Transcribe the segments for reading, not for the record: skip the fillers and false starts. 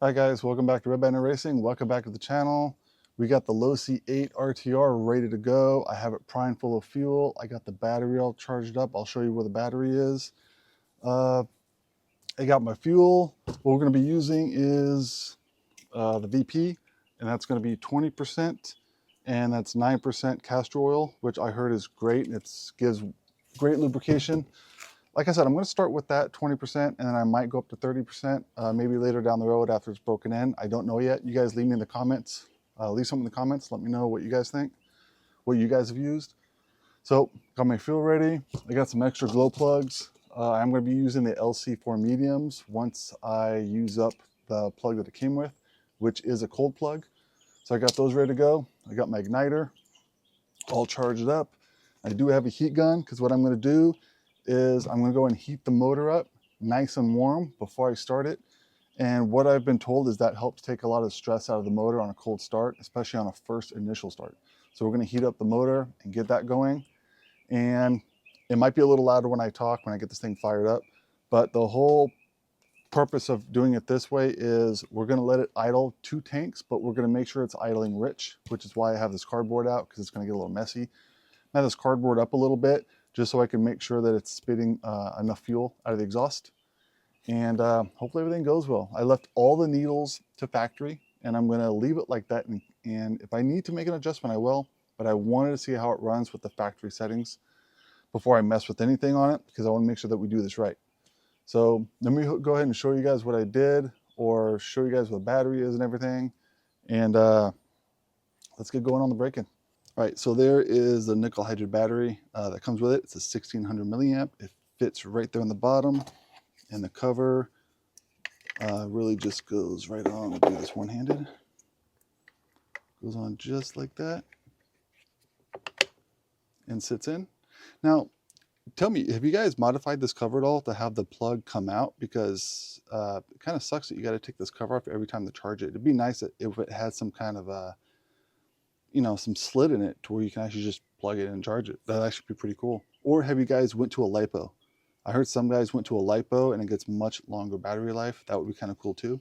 Hi guys, welcome back to Red Banner Racing. Welcome back to the channel. We got the Losi 8 RTR ready to go. I have it primed full of fuel. I got the battery all charged up. I'll show you where the battery is. I got my fuel. What we're going to be using is the VP, and that's going to be 20%, and that's 9% castor oil, which I heard is great. It gives great lubrication. Like I said, I'm going to start with that 20%, and then I might go up to 30%, maybe later down the road after it's broken in. I don't know yet. You guys leave me in the comments. Leave something in the comments. Let me know what you guys think, what you guys have used. So, got my fuel ready. I got some extra glow plugs. I'm going to be using the LC4 mediums once I use up the plug that it came with, which is a cold plug. So I got those ready to go. I got my igniter all charged up. I do have a heat gun because what I'm going to do is I'm going to go and heat the motor up nice and warm before I start it. And what I've been told is that helps take a lot of stress out of the motor on a cold start, especially on a first initial start. So we're going to heat up the motor and get that going. And it might be a little louder when I talk, when I get this thing fired up, but the whole purpose of doing it this way is we're going to let it idle 2 tanks, but we're going to make sure it's idling rich, which is why I have this cardboard out, because it's going to get a little messy. I have this cardboard up a little bit just so I can make sure that it's spitting enough fuel out of the exhaust. And hopefully everything goes well. I left all the needles to factory, and I'm going to leave it like that. And if I need to make an adjustment, I will. But I wanted to see how it runs with the factory settings before I mess with anything on it, because I want to make sure that we do this right. So let me go ahead and show you guys what I did, or show you guys what the battery is and everything. And let's get going on the braking. All right, so there is the nickel hydride battery that comes with it. It's a 1600 milliamp. It fits right there on the bottom, and the cover really just goes right on. I'll do this one-handed. Goes on just like that and sits in. Now, tell me, have you guys modified this cover at all to have the plug come out? Because it kind of sucks that you got to take this cover off every time to charge it. It'd be nice if it had some kind of a, you know, some slit in it to where you can actually just plug it in and charge it. That'd actually be pretty cool. Or have you guys went to a LiPo? I heard some guys went to a LiPo and it gets much longer battery life. That would be kind of cool too.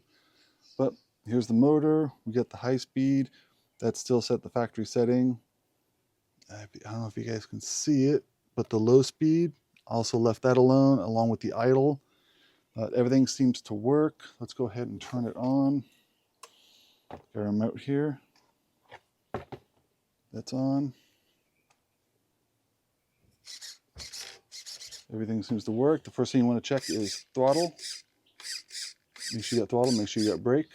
But here's the motor. We got the high speed. That's still set the factory setting. I don't know if you guys can see it, but the low speed, also left that alone, along with the idle. Everything seems to work. Let's go ahead and turn it on. Got a remote here. That's on. Everything seems to work. The first thing you want to check is throttle. Make sure you got throttle, make sure you got brake.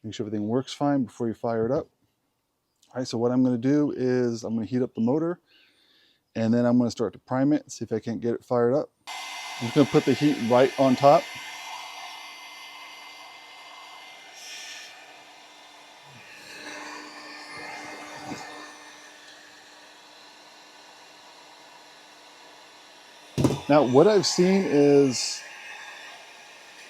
Make sure everything works fine before you fire it up. All right, so what I'm going to do is I'm going to heat up the motor, and then I'm going to start to prime it, see if I can't get it fired up. I'm just going to put the heat right on top. Now, what I've seen is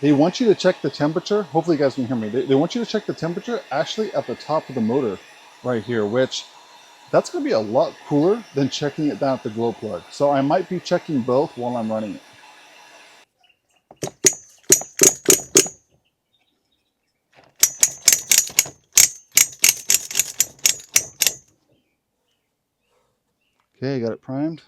they want you to check the temperature. Hopefully you guys can hear me. They want you to check the temperature actually at the top of the motor right here, which that's going to be a lot cooler than checking it down at the glow plug. So I might be checking both while I'm running it. Okay, I got it primed.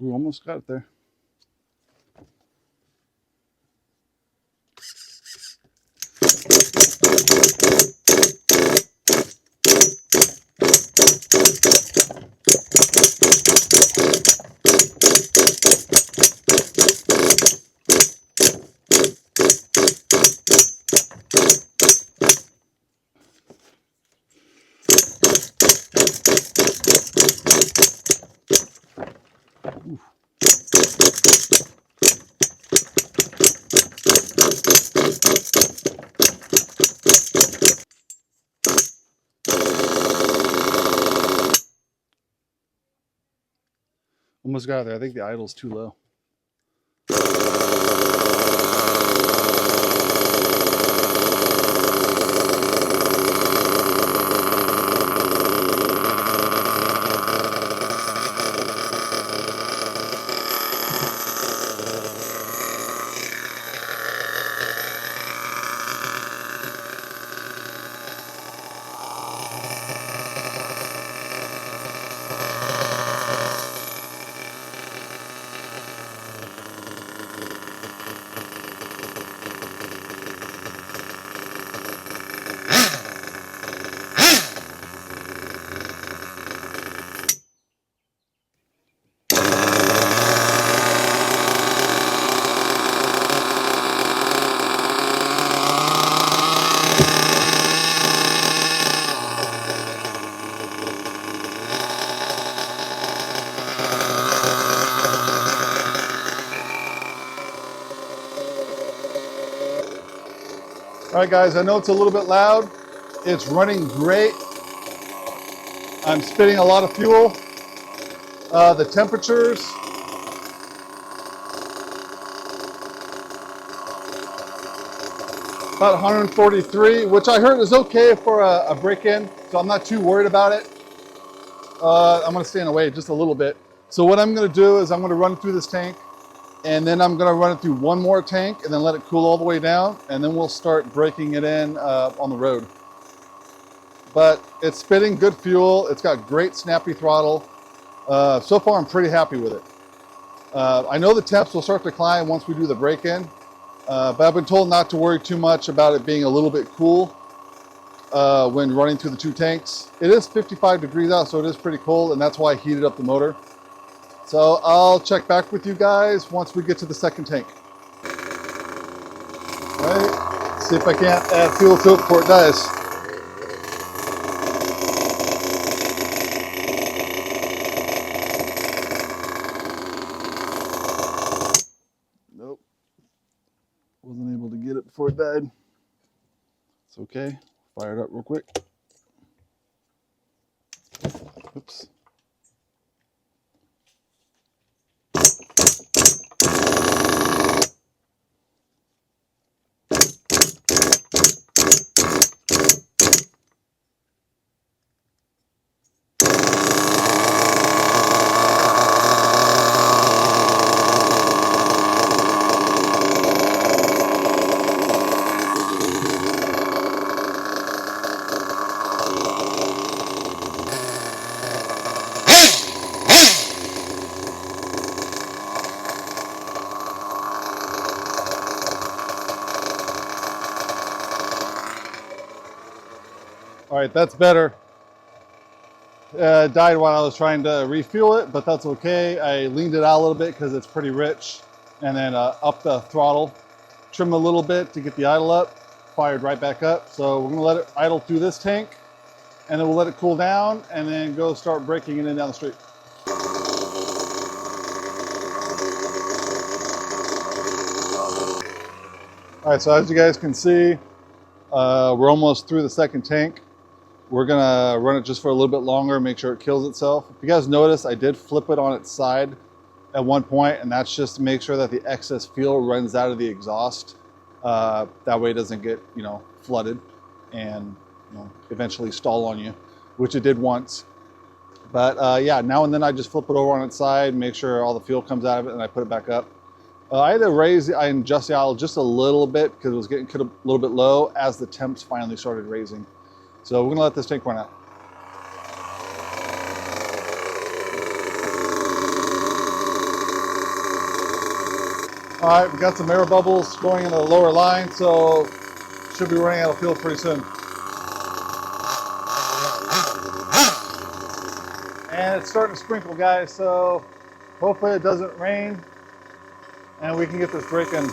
Ooh, almost got it there. Ooh. Almost got there. I think the idle's too low. All right, guys, I know it's a little bit loud. It's running great. I'm spitting a lot of fuel. The temperatures, about 143, which I heard is okay for a break-in, so I'm not too worried about it. I'm gonna stand away just a little bit. So what I'm gonna do is I'm gonna run through this tank, and then I'm gonna run it through one more tank and then let it cool all the way down, and then we'll start breaking it in on the road. But it's spitting good fuel. It's got great snappy throttle. So far, I'm pretty happy with it. I know the temps will start to climb once we do the break-in, but I've been told not to worry too much about it being a little bit cool when running through the two tanks. It is 55 degrees out, so it is pretty cold, and that's why I heated up the motor. So I'll check back with you guys once we get to the second tank. All right, see if I can't add fuel to it before it dies. Nope, wasn't able to get it before it died. It's okay, fire it up real quick. Oops. All right, that's better. Died while I was trying to refuel it, but that's okay. I leaned it out a little bit because it's pretty rich, and then up the throttle, trim a little bit to get the idle up, fired right back up. So we're gonna let it idle through this tank, and then we'll let it cool down, and then go start breaking it in down the street. All right, so as you guys can see, we're almost through the second tank. We're gonna run it just for a little bit longer, make sure it kills itself. If you guys notice, I did flip it on its side at one point, and that's just to make sure that the excess fuel runs out of the exhaust. That way it doesn't get, flooded and, eventually stall on you, which it did once. But yeah, now and then I just flip it over on its side, make sure all the fuel comes out of it, and I put it back up. I had to I adjust the idle just a little bit because it was getting a little bit low as the temps finally started raising. So we're gonna let this tank run out. All right, we got some air bubbles going in the lower line, so should be running out of fuel pretty soon. And it's starting to sprinkle, guys, so hopefully it doesn't rain and we can get this break-in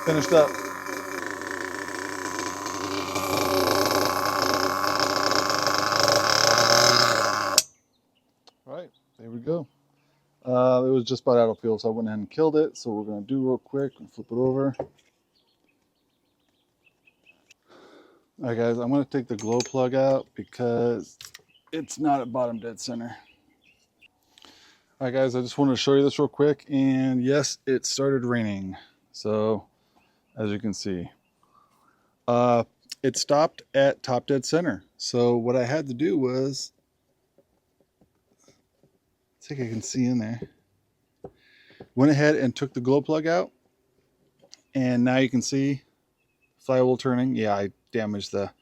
finished up. All right, there we go. It was just about out of fuel, so I went ahead and killed it. So we're gonna do real quick and flip it over. All right, guys, I'm gonna take the glow plug out because it's not at bottom dead center. All right, guys, I just wanted to show you this real quick. And yes, it started raining. So as you can see, it stopped at top dead center. So what I had to do was, I think I can see in there, went ahead and took the glow plug out. And now you can see flywheel turning. Yeah, I damaged that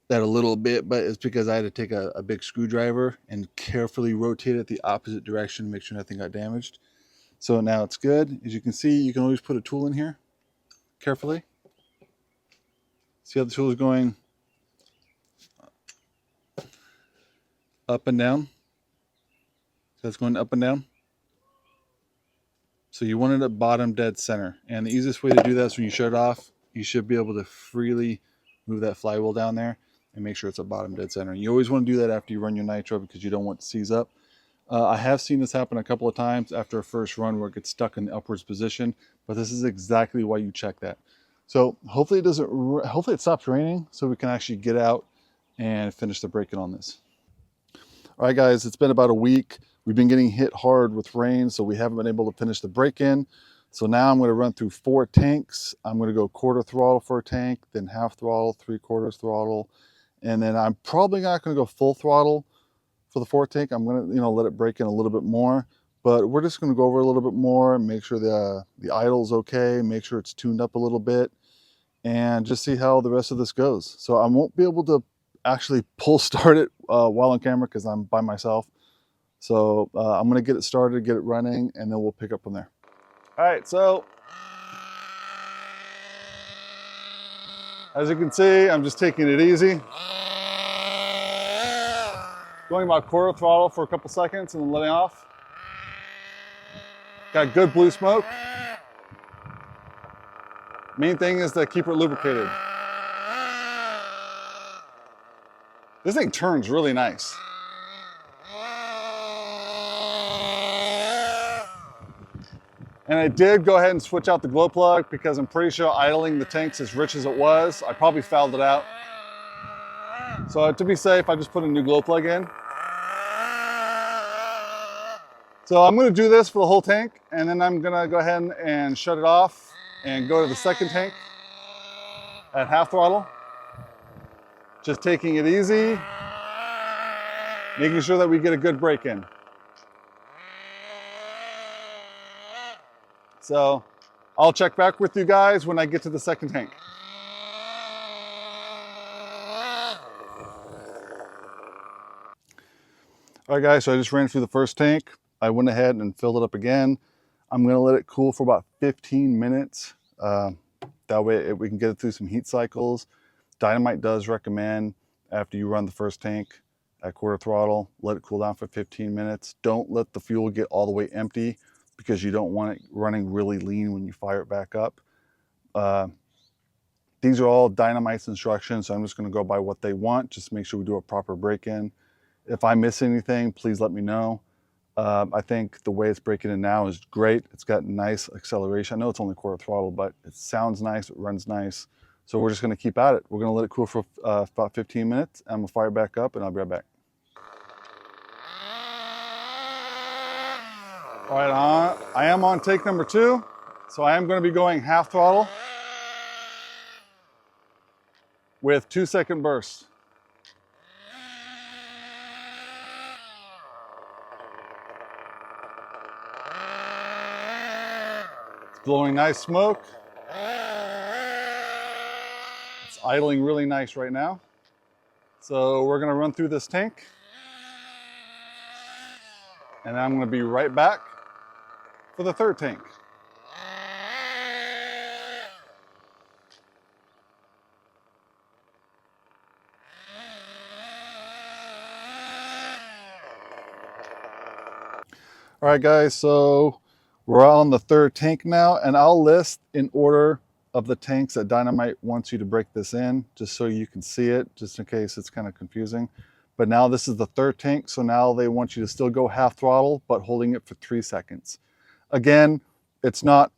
a little bit, but it's because I had to take a big screwdriver and carefully rotate it the opposite direction to make sure nothing got damaged. So now it's good. As you can see, you can always put a tool in here carefully. See how the tool is going up and down? So it's going up and down. So you want it at bottom dead center. And the easiest way to do that is when you shut it off, you should be able to freely move that flywheel down there and make sure it's at bottom dead center. You always want to do that after you run your nitro because you don't want it to seize up. I have seen this happen a couple of times after a first run where it gets stuck in the upwards position, but this is exactly why you check that. So hopefully hopefully it stops raining so we can actually get out and finish the break-in on this. All right, guys, it's been about a week. We've been getting hit hard with rain, so we haven't been able to finish the break-in. So now I'm going to run through 4 tanks. I'm going to go quarter throttle for a tank, then half throttle, 3/4 throttle, and then I'm probably not going to go full throttle for the 4th tank. I'm going to, let it break in a little bit more, but we're just going to go over a little bit more, make sure the idle's okay, make sure it's tuned up a little bit, and just see how the rest of this goes. So I won't be able to actually pull start it while on camera because I'm by myself. So I'm going to get it started, get it running, and then we'll pick up from there. All right, so as you can see, I'm just taking it easy. Going about quarter throttle for a couple seconds and then letting off. Got good blue smoke. Main thing is to keep it lubricated. This thing turns really nice. And I did go ahead and switch out the glow plug because I'm pretty sure idling the tank's as rich as it was, I probably fouled it out. So to be safe, I just put a new glow plug in. So I'm going to do this for the whole tank, and then I'm going to go ahead and shut it off and go to the 2nd tank at half throttle. Just taking it easy, making sure that we get a good break in. So I'll check back with you guys when I get to the 2nd tank. All right, guys, so I just ran through the 1st tank. I went ahead and filled it up again. I'm going to let it cool for about 15 minutes. That way we can get it through some heat cycles. Dynamite does recommend after you run the 1st tank at quarter throttle, let it cool down for 15 minutes. Don't let the fuel get all the way empty because you don't want it running really lean when you fire it back up. These are all Dynamite's instructions, so I'm just going to go by what they want. Just make sure we do a proper break-in. If I miss anything, please let me know. I think the way it's breaking in now is great. It's got nice acceleration. I know it's only quarter throttle, but it sounds nice, it runs nice. So we're just going to keep at it. We're going to let it cool for about 15 minutes. I'm going to fire it back up and I'll be right back. All right, I am on take number 2. So I am going to be going half throttle with 2-second bursts. It's blowing nice smoke. It's idling really nice right now. So we're going to run through this tank. And I'm going to be right back for the 3rd tank. All right, guys, so we're on the 3rd tank now, and I'll list in order of the tanks that Dynamite wants you to break this in, just so you can see it, just in case it's kind of confusing. But now this is the 3rd tank, so now they want you to still go half throttle, but holding it for 3 seconds. Again, it's not,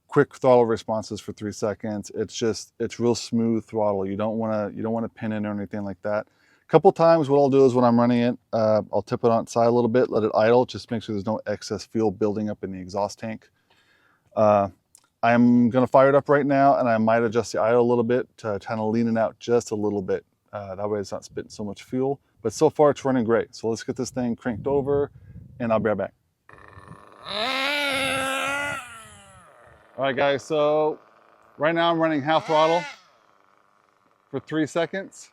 quick throttle responses for 3 seconds. It's real smooth throttle. You don't want to pin in or anything like that. couple times what I'll do is when I'm running it, I'll tip it on its side a little bit, let it idle, just make sure there's no excess fuel building up in the exhaust tank. I'm going to fire it up right now, and I might adjust the idle a little bit to kind of lean it out just a little bit. That way it's not spitting so much fuel. But so far it's running great. So let's get this thing cranked over, and I'll be right back. All right, guys, so right now I'm running half throttle for 3 seconds.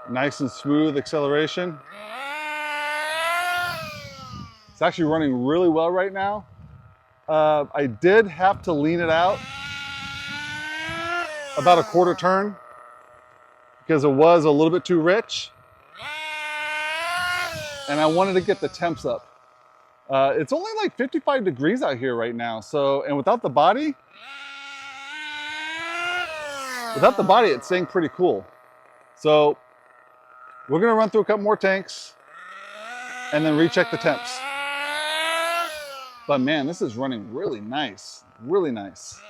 Nice and smooth acceleration. It's actually running really well right now. I did have to lean it out about a quarter turn because it was a little bit too rich. And I wanted to get the temps up. It's only like 55 degrees out here right now. So, and without the body, it's staying pretty cool. So we're gonna run through a couple more tanks and then recheck the temps. But man, this is running really nice, really nice.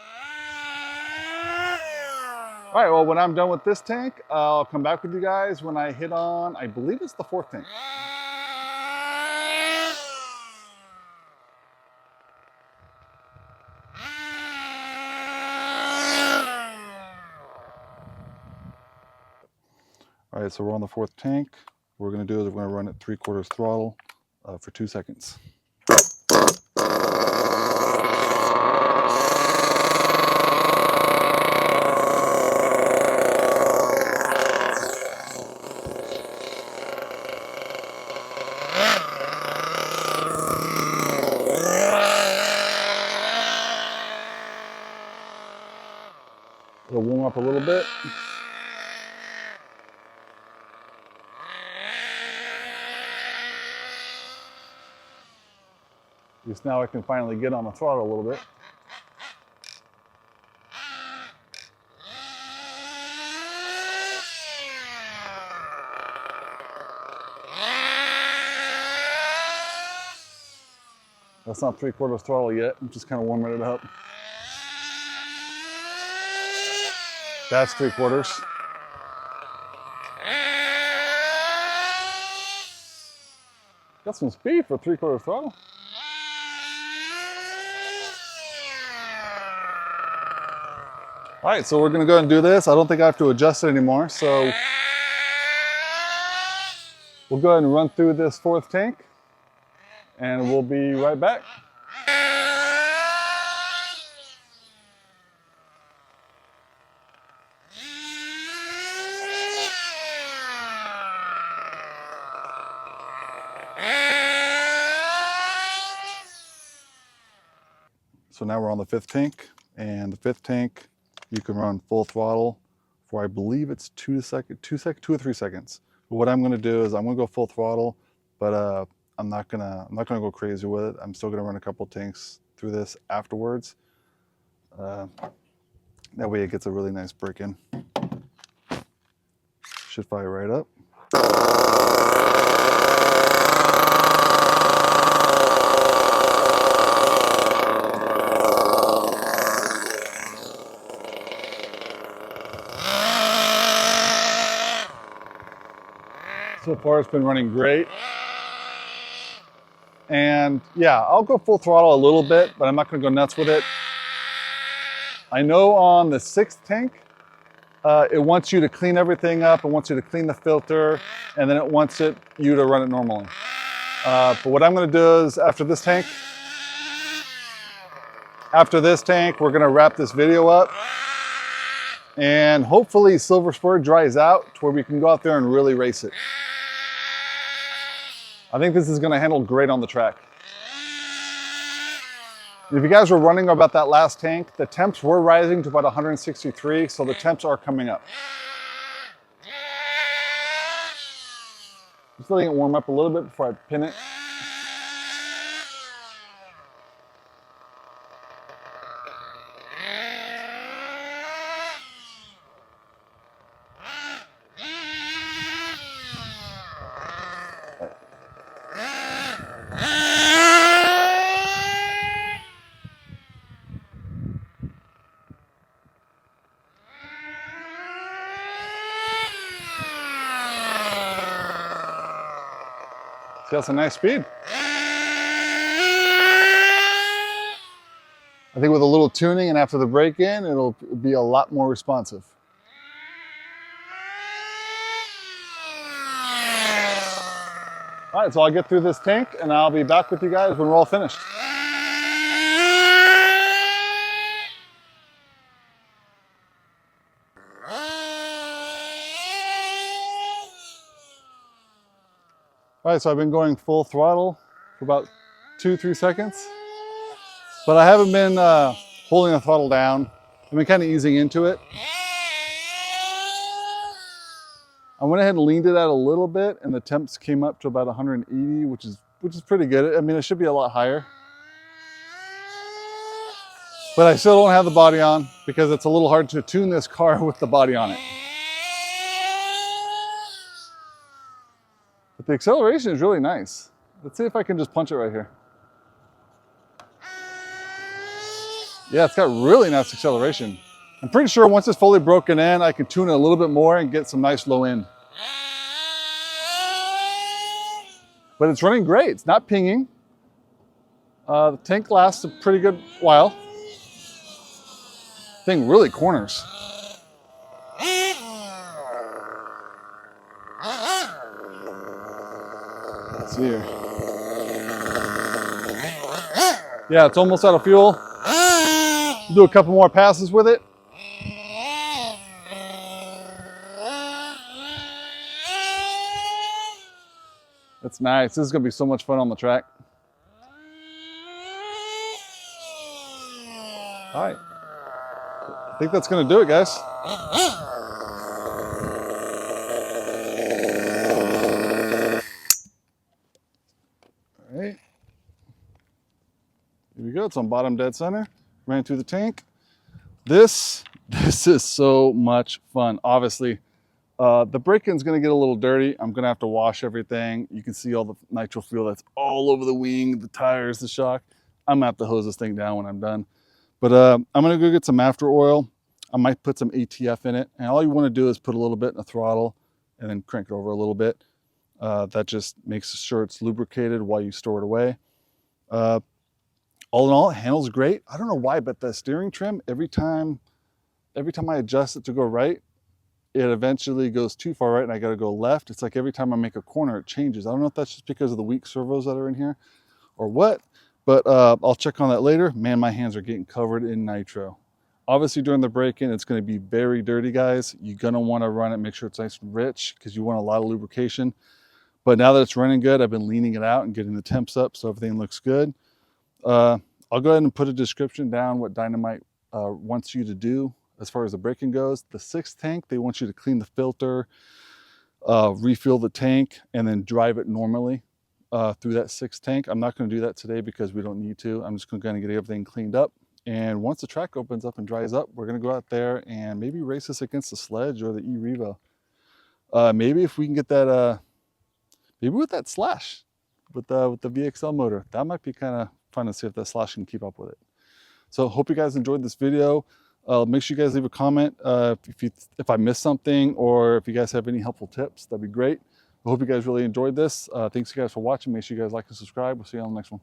All right, well, when I'm done with this tank, I'll come back with you guys when I hit on, I believe it's the 4th tank. All right, so we're on the 4th tank. What we're gonna do is we're gonna run at 3/4 throttle for 2 seconds. It'll warm up a little bit. Just now I can finally get on the throttle a little bit. That's not 3/4 throttle yet. I'm just kind of warming it up. That's 3/4. Got some speed for 3/4 throttle. All right, so we're gonna go ahead and do this. I don't think I have to adjust it anymore. So we'll go ahead and run through this 4th tank and we'll be right back. So now we're on the 5th tank, and the 5th tank, you can run full throttle for, I believe it's 2 or 3 seconds. But what I'm gonna do is I'm gonna go full throttle, but I'm not gonna go crazy with it. I'm still gonna run a couple tanks through this afterwards. That way it gets a really nice break in. Should fire right up. So far it's been running great. And yeah, I'll go full throttle a little bit, but I'm not gonna go nuts with it. I know on the 6th tank, it wants you to clean everything up. It wants you to clean the filter, and then it wants you to run it normally. But what I'm gonna do is after this tank, we're gonna wrap this video up. And hopefully Silver Spur dries out to where we can go out there and really race it. I think this is gonna handle great on the track. If you guys were wondering about that last tank, the temps were rising to about 163, so the temps are coming up. Just letting it warm up a little bit before I pin it. It's got some nice speed. I think with a little tuning and after the break-in, it'll be a lot more responsive. All right, so I'll get through this tank and I'll be back with you guys when we're all finished. All right, so I've been going full throttle for about 2-3 seconds, but I haven't been holding the throttle down. I've been kind of easing into it. I went ahead and leaned it out a little bit and the temps came up to about 180, which is pretty good. I mean, it should be a lot higher. But I still don't have the body on because it's a little hard to tune this car with the body on it. But the acceleration is really nice. Let's see if I can just punch it right here. Yeah, it's got really nice acceleration. I'm pretty sure once it's fully broken in, I can tune it a little bit more and get some nice low end. But it's running great. It's not pinging. The tank lasts a pretty good while. Thing really corners. Let's see here. Yeah, it's almost out of fuel. Do a couple more passes with it. That's nice. This is going to be so much fun on the track. All right. I think that's going to do it, guys. All right. Here we go. It's on bottom dead center. Ran through the tank. This is so much fun. Obviously, the break-in's going to get a little dirty. I'm going to have to wash everything. You can see all the nitro fuel that's all over the wing, the tires, the shock. I'm going to have to hose this thing down when I'm done. But I'm going to go get some after oil. I might put some ATF in it. And all you want to do is put a little bit in the throttle and then crank it over a little bit. That just makes sure it's lubricated while you store it away. All in all, it handles great. I don't know why, but the steering trim, every time I adjust it to go right, it eventually goes too far right and I got to go left. It's like every time I make a corner, it changes. I don't know if that's just because of the weak servos that are in here or what, but I'll check on that later. Man, my hands are getting covered in nitro. Obviously during the break-in, it's going to be very dirty, guys. You're going to want to run it, make sure it's nice and rich because you want a lot of lubrication. But now that it's running good, I've been leaning it out and getting the temps up so everything looks good. I'll go ahead and put a description down what Dynamite wants you to do as far as the break-in goes. The 6th tank, they want you to clean the filter, refill the tank, and then drive it normally through that 6th tank. I'm not going to do that today because we don't need to. I'm just going to get everything cleaned up. And once the track opens up and dries up, we're going to go out there and maybe race this against the Sledge or the E-Revo. Maybe if we can get that, maybe with that Slash, with the VXL motor. That might be kind of fun to see if that Slash can keep up with it. So hope you guys enjoyed this video. Make sure you guys leave a comment if I missed something or if you guys have any helpful tips. That'd be great. I hope you guys really enjoyed this. Thanks you guys for watching. Make sure you guys like and subscribe. We'll see you on the next one.